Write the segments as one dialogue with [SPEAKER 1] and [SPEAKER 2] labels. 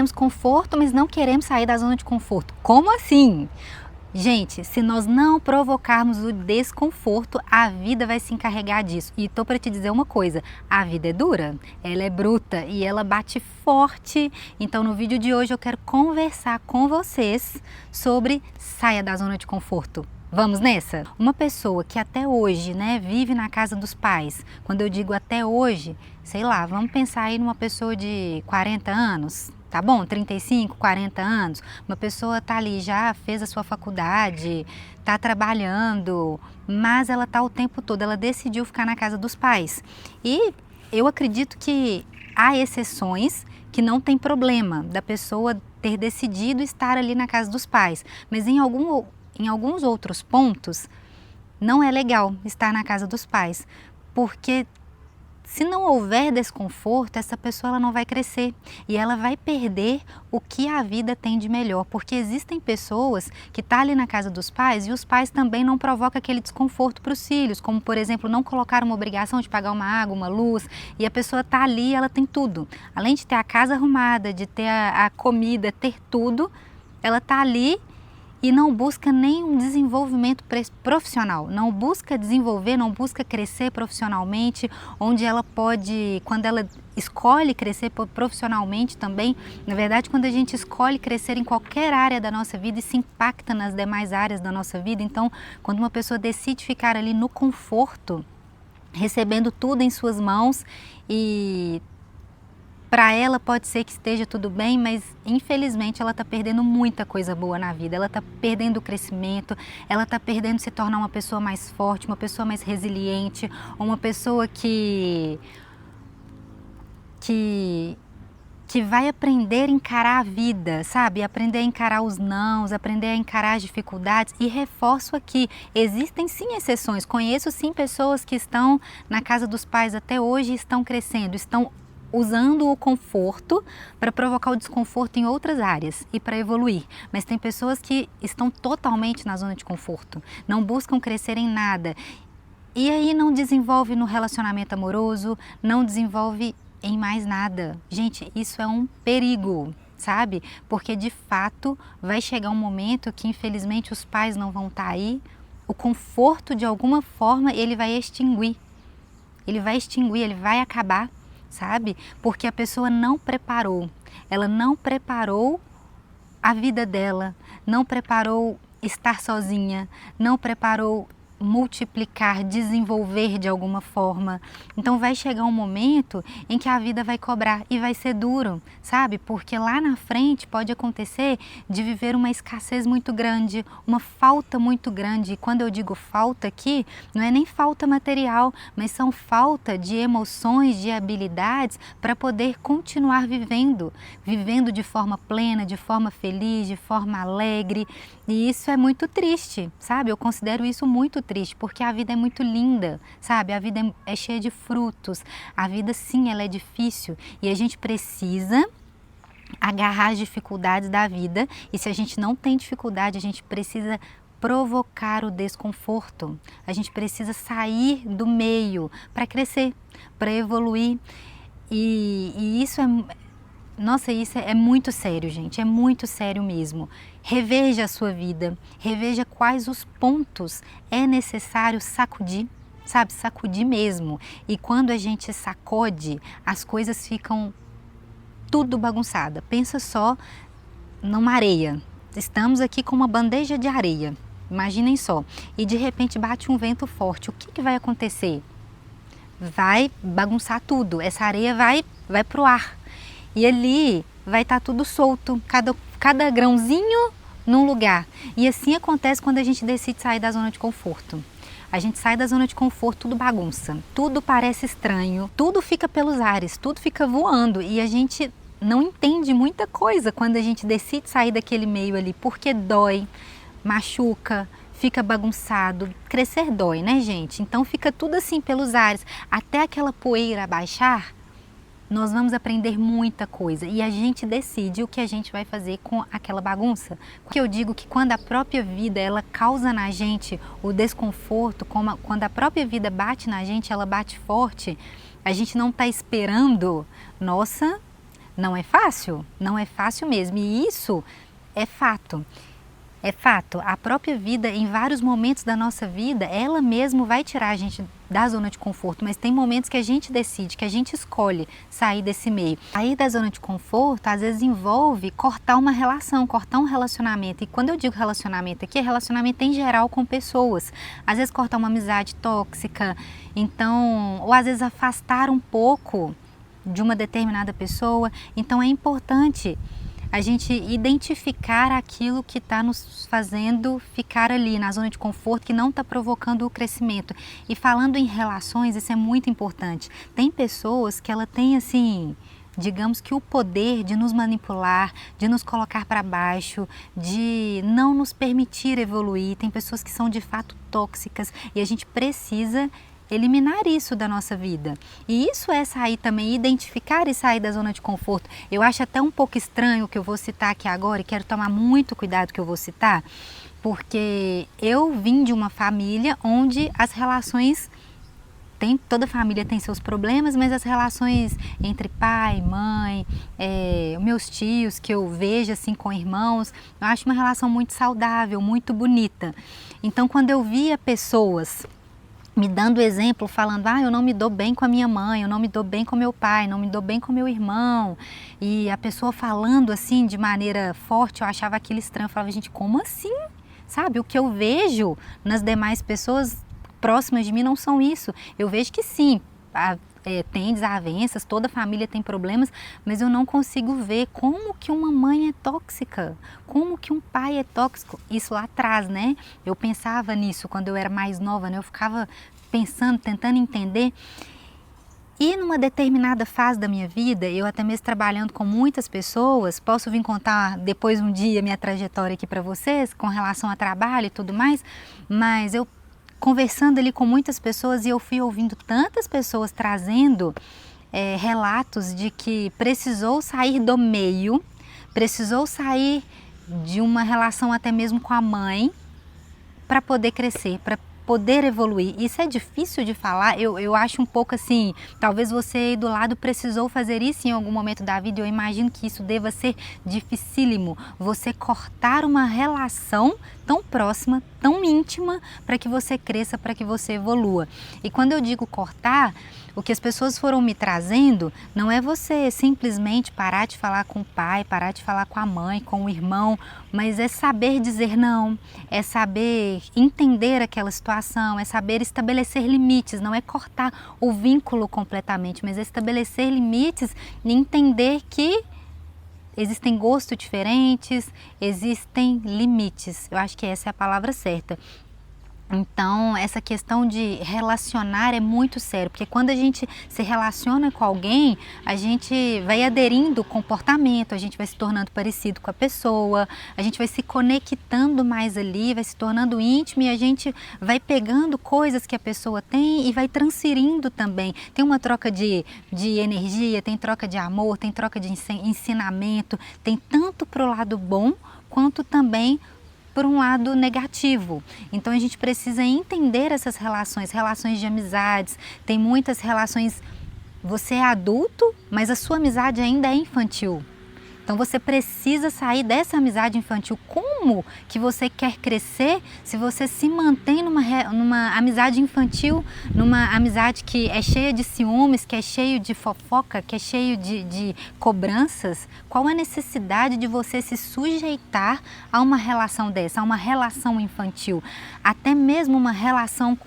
[SPEAKER 1] queremos conforto, mas não queremos sair da zona de conforto. Como assim? Gente, se nós não provocarmos o desconforto, a vida vai se encarregar disso. E tô para te dizer uma coisa, a vida é dura, ela é bruta e ela bate forte. Então no vídeo de hoje eu quero conversar com vocês sobre saia da zona de conforto. Vamos nessa? Uma pessoa que até hoje, né, vive na casa dos pais, quando eu digo até hoje, sei lá, vamos pensar aí numa pessoa de 40 anos, tá bom? 35, 40 anos, uma pessoa tá ali, já fez a sua faculdade, tá trabalhando, mas ela tá o tempo todo, ela decidiu ficar na casa dos pais. E eu acredito que há exceções que não tem problema da pessoa ter decidido estar ali na casa dos pais, mas em alguns outros pontos não é legal estar na casa dos pais, porque se não houver desconforto, essa pessoa ela não vai crescer e ela vai perder o que a vida tem de melhor, porque existem pessoas que estão ali na casa dos pais e os pais também não provocam aquele desconforto para os filhos, como por exemplo não colocar uma obrigação de pagar uma água, uma luz, e a pessoa está ali, ela tem tudo, além de ter a casa arrumada, de ter a comida, ter tudo, ela está ali e não busca nenhum desenvolvimento profissional, não busca desenvolver, não busca crescer profissionalmente, onde ela pode, quando ela escolhe crescer profissionalmente também, na verdade quando a gente escolhe crescer em qualquer área da nossa vida, isso impacta nas demais áreas da nossa vida. Então quando uma pessoa decide ficar ali no conforto, recebendo tudo em suas mãos, e para ela pode ser que esteja tudo bem, mas infelizmente ela está perdendo muita coisa boa na vida. Ela está perdendo o crescimento, ela está perdendo se tornar uma pessoa mais forte, uma pessoa mais resiliente, uma pessoa que vai aprender a encarar a vida, sabe? Aprender a encarar os nãos, aprender a encarar as dificuldades. E reforço aqui, existem sim exceções. Conheço sim pessoas que estão na casa dos pais até hoje e estão crescendo, estão usando o conforto para provocar o desconforto em outras áreas e para evoluir. Mas tem pessoas que estão totalmente na zona de conforto, não buscam crescer em nada. E aí não desenvolve no relacionamento amoroso, não desenvolve em mais nada. Gente, isso é um perigo, sabe? Porque de fato vai chegar um momento que infelizmente os pais não vão estar aí, o conforto de alguma forma ele vai extinguir, ele vai acabar, sabe? Porque a pessoa não preparou, ela não preparou a vida dela, não preparou estar sozinha, não preparou multiplicar, desenvolver de alguma forma. Então vai chegar um momento em que a vida vai cobrar e vai ser duro, sabe? Porque lá na frente pode acontecer de viver uma escassez muito grande, uma falta muito grande. E quando eu digo falta aqui, não é nem falta material, mas são falta de emoções, de habilidades para poder continuar vivendo de forma plena, de forma feliz, de forma alegre. E isso é muito triste, sabe? Eu considero isso muito triste, porque a vida é muito linda, sabe? A vida é cheia de frutos, a vida sim, ela é difícil e a gente precisa agarrar as dificuldades da vida, e se a gente não tem dificuldade, a gente precisa provocar o desconforto, a gente precisa sair do meio para crescer, para evoluir, e isso é... Nossa, isso é muito sério, gente, é muito sério mesmo. Reveja a sua vida, reveja quais os pontos é necessário sacudir, sabe? Sacudir mesmo. E quando a gente sacode, as coisas ficam tudo bagunçada. Pensa só numa areia. Estamos aqui com uma bandeja de areia, imaginem só. E de repente bate um vento forte, o que vai acontecer? Vai bagunçar tudo, essa areia vai pro ar. E ali vai estar tudo solto, cada grãozinho num lugar. E assim acontece quando a gente decide sair da zona de conforto. A gente sai da zona de conforto, tudo bagunça, tudo parece estranho, tudo fica pelos ares, tudo fica voando e a gente não entende muita coisa quando a gente decide sair daquele meio ali, porque dói, machuca, fica bagunçado. Crescer dói, né, gente? Então fica tudo assim pelos ares, até aquela poeira abaixar. Nós vamos aprender muita coisa e a gente decide o que a gente vai fazer com aquela bagunça. Porque eu digo que quando a própria vida ela causa na gente o desconforto, quando a própria vida bate na gente, ela bate forte, a gente não está esperando, nossa, Não é fácil? Não é fácil mesmo, e isso é fato. É fato, a própria vida, em vários momentos da nossa vida, ela mesmo vai tirar a gente da zona de conforto, mas tem momentos que a gente decide, que a gente escolhe sair desse meio. Sair da zona de conforto, às vezes envolve cortar uma relação, cortar um relacionamento. E quando eu digo relacionamento aqui, é relacionamento em geral com pessoas. Às vezes cortar uma amizade tóxica, então, ou às vezes afastar um pouco de uma determinada pessoa. Então é importante a gente identificar aquilo que está nos fazendo ficar ali na zona de conforto, que não está provocando o crescimento. E falando em relações, isso é muito importante. Tem pessoas que ela tem assim, digamos que o poder de nos manipular, de nos colocar para baixo, de não nos permitir evoluir. Tem pessoas que são de fato tóxicas e a gente precisa eliminar isso da nossa vida. E isso é sair também, identificar e sair da zona de conforto. Eu acho até um pouco estranho o que eu vou citar aqui agora e quero tomar muito cuidado com o que eu vou citar, porque eu vim de uma família onde as relações toda família tem seus problemas, mas as relações entre pai, mãe, meus tios, que eu vejo assim com irmãos, eu acho uma relação muito saudável, muito bonita. Então, quando eu via pessoas me dando exemplo, falando, eu não me dou bem com a minha mãe, eu não me dou bem com meu pai, não me dou bem com meu irmão, e a pessoa falando assim de maneira forte, eu achava aquilo estranho, eu falava, gente, como assim? Sabe, o que eu vejo nas demais pessoas próximas de mim não são isso. Eu vejo que sim, tem desavenças, toda família tem problemas, mas eu não consigo ver como que uma mãe é tóxica, como que um pai é tóxico. Isso lá atrás, né? Eu pensava nisso quando eu era mais nova, né? Eu ficava pensando, tentando entender. E numa determinada fase da minha vida, eu até mesmo trabalhando com muitas pessoas, posso vir contar depois um dia minha trajetória aqui para vocês, com relação a trabalho e tudo mais, mas eu conversando ali com muitas pessoas e eu fui ouvindo tantas pessoas trazendo relatos de que precisou sair do meio, precisou sair de uma relação até mesmo com a mãe para poder crescer, para poder evoluir. Isso é difícil de falar, eu acho um pouco assim, talvez você aí do lado precisou fazer isso em algum momento da vida, eu imagino que isso deva ser dificílimo, você cortar uma relação tão próxima, tão íntima, para que você cresça, para que você evolua. E quando eu digo cortar, o que as pessoas foram me trazendo não é você simplesmente parar de falar com o pai, parar de falar com a mãe, com o irmão, mas é saber dizer não, é saber entender aquela situação, é saber estabelecer limites, não é cortar o vínculo completamente, mas é estabelecer limites e entender que existem gostos diferentes, existem limites. Eu acho que essa é a palavra certa. Então, essa questão de relacionar é muito sério, porque quando a gente se relaciona com alguém, a gente vai aderindo comportamento, a gente vai se tornando parecido com a pessoa, a gente vai se conectando mais ali, vai se tornando íntimo e a gente vai pegando coisas que a pessoa tem e vai transferindo também. Tem uma troca de energia, tem troca de amor, tem troca de ensinamento, tem tanto para o lado bom quanto também por um lado negativo. Então a gente precisa entender essas relações de amizades, tem muitas relações, você é adulto, mas a sua amizade ainda é infantil. Então você precisa sair dessa amizade infantil. Como que você quer crescer se você se mantém numa amizade infantil, numa amizade que é cheia de ciúmes, que é cheio de fofoca, que é cheio de cobranças? Qual a necessidade de você se sujeitar a uma relação dessa, a uma relação infantil? Até mesmo uma relação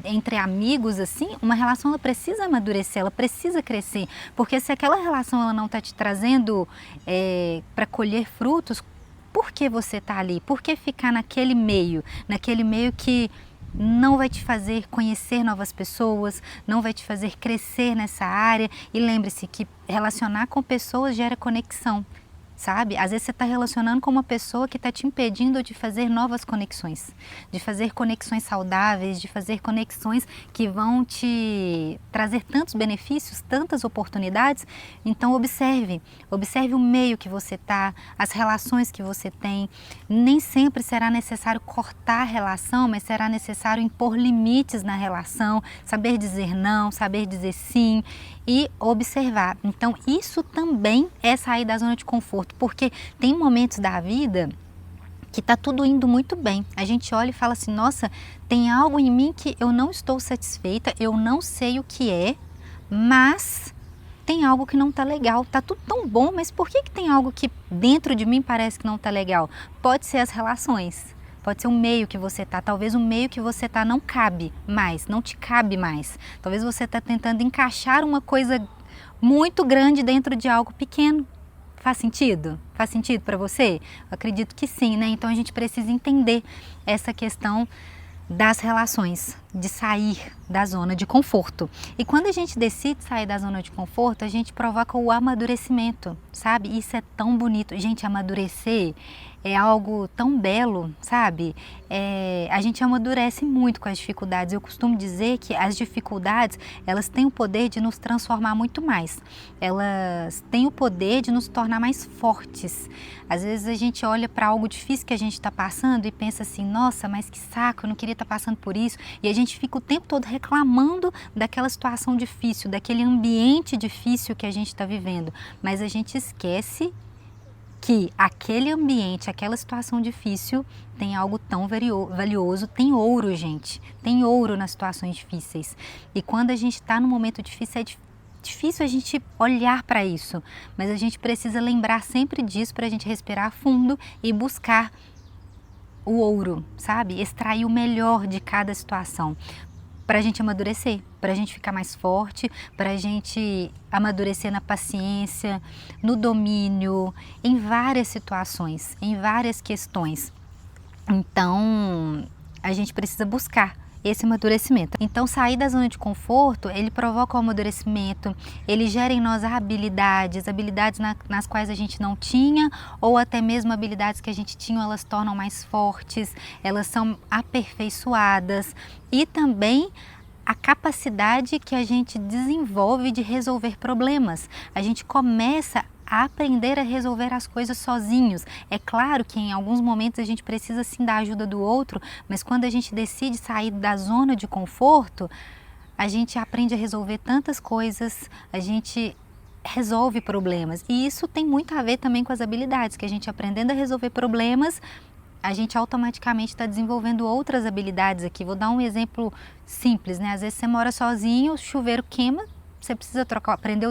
[SPEAKER 1] entre amigos, assim, uma relação ela precisa amadurecer, ela precisa crescer, porque se aquela relação ela não está te trazendo para colher frutos, por que você está ali? Por que ficar naquele meio que não vai te fazer conhecer novas pessoas, não vai te fazer crescer nessa área? E lembre-se que relacionar com pessoas gera conexão. Sabe? Às vezes você está relacionando com uma pessoa que está te impedindo de fazer novas conexões, de fazer conexões saudáveis, de fazer conexões que vão te trazer tantos benefícios, tantas oportunidades. Então observe o meio que você está, as relações que você tem. Nem sempre será necessário cortar a relação, mas será necessário impor limites na relação, saber dizer não, saber dizer sim e observar. Então isso também é sair da zona de conforto, porque tem momentos da vida que tá tudo indo muito bem. A gente olha e fala assim, nossa, tem algo em mim que eu não estou satisfeita, eu não sei o que é, mas tem algo que não tá legal. Tá tudo tão bom, mas por que tem algo que dentro de mim parece que não tá legal? Pode ser as relações. Pode ser o meio que você tá, talvez o meio que você tá não cabe mais, não te cabe mais. Talvez você tá tentando encaixar uma coisa muito grande dentro de algo pequeno. Faz sentido? Faz sentido para você? Eu acredito que sim, né? Então a gente precisa entender essa questão das relações, de sair da zona de conforto. E quando a gente decide sair da zona de conforto, a gente provoca o amadurecimento, sabe? Isso é tão bonito. Gente, amadurecer é algo tão belo, sabe? A gente amadurece muito com as dificuldades. Eu costumo dizer que as dificuldades, elas têm o poder de nos transformar muito mais. Elas têm o poder de nos tornar mais fortes. Às vezes a gente olha para algo difícil que a gente está passando e pensa assim, nossa, mas que saco, eu não queria estar passando por isso. E a gente fica o tempo todo reclamando daquela situação difícil, daquele ambiente difícil que a gente está vivendo. Mas a gente esquece que aquele ambiente, aquela situação difícil tem algo tão valioso, tem ouro, gente, tem ouro nas situações difíceis. E quando a gente está num momento difícil, difícil a gente olhar para isso, mas a gente precisa lembrar sempre disso para a gente respirar fundo e buscar o ouro, sabe? Extrair o melhor de cada situação. Para a gente amadurecer, para a gente ficar mais forte, para a gente amadurecer na paciência, no domínio, em várias situações, em várias questões. Então, a gente precisa buscar esse amadurecimento. Então, sair da zona de conforto, ele provoca o amadurecimento, ele gera em nós habilidades nas quais a gente não tinha, ou até mesmo habilidades que a gente tinha, elas tornam mais fortes, elas são aperfeiçoadas, e também a capacidade que a gente desenvolve de resolver problemas. A gente começa a aprender a resolver as coisas sozinhos. É claro que em alguns momentos a gente precisa sim da ajuda do outro, mas quando a gente decide sair da zona de conforto, a gente aprende a resolver tantas coisas, a gente resolve problemas. E isso tem muito a ver também com as habilidades, que a gente aprendendo a resolver problemas, a gente automaticamente está desenvolvendo outras habilidades aqui. Vou dar um exemplo simples, né? Às vezes você mora sozinho, o chuveiro queima, você precisa aprender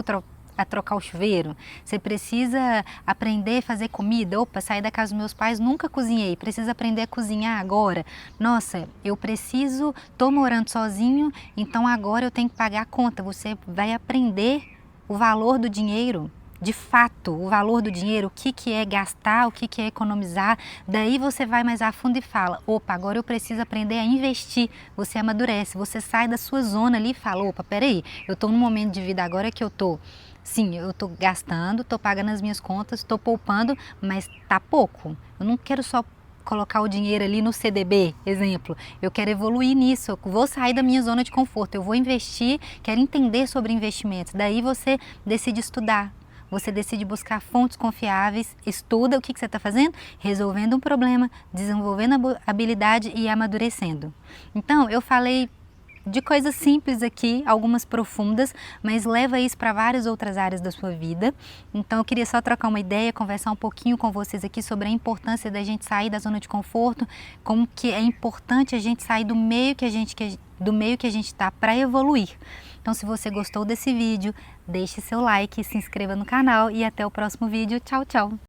[SPEAKER 1] a trocar o chuveiro, você precisa aprender a fazer comida. Opa, saí da casa dos meus pais, nunca cozinhei, preciso aprender a cozinhar agora. Nossa, eu preciso, tô morando sozinho, então agora eu tenho que pagar a conta. Você vai aprender o valor do dinheiro, de fato, o valor do dinheiro, o que é gastar, o que é economizar. Daí você vai mais a fundo e fala, opa, agora eu preciso aprender a investir. Você amadurece, você sai da sua zona ali e fala, opa, peraí, eu tô num momento de vida agora que eu tô, sim, eu tô gastando, tô pagando as minhas contas, tô poupando, mas tá pouco. Eu não quero só colocar o dinheiro ali no CDB, exemplo. Eu quero evoluir nisso, eu vou sair da minha zona de conforto, eu vou investir, quero entender sobre investimentos. Daí você decide estudar. Você decide buscar fontes confiáveis, estuda o que você está fazendo, resolvendo um problema, desenvolvendo a habilidade e amadurecendo. Então, eu falei de coisas simples aqui, algumas profundas, mas leva isso para várias outras áreas da sua vida. Então eu queria só trocar uma ideia, conversar um pouquinho com vocês aqui sobre a importância da gente sair da zona de conforto, como que é importante a gente sair do meio que a gente está para evoluir. Então se você gostou desse vídeo, deixe seu like, se inscreva no canal e até o próximo vídeo. Tchau, tchau!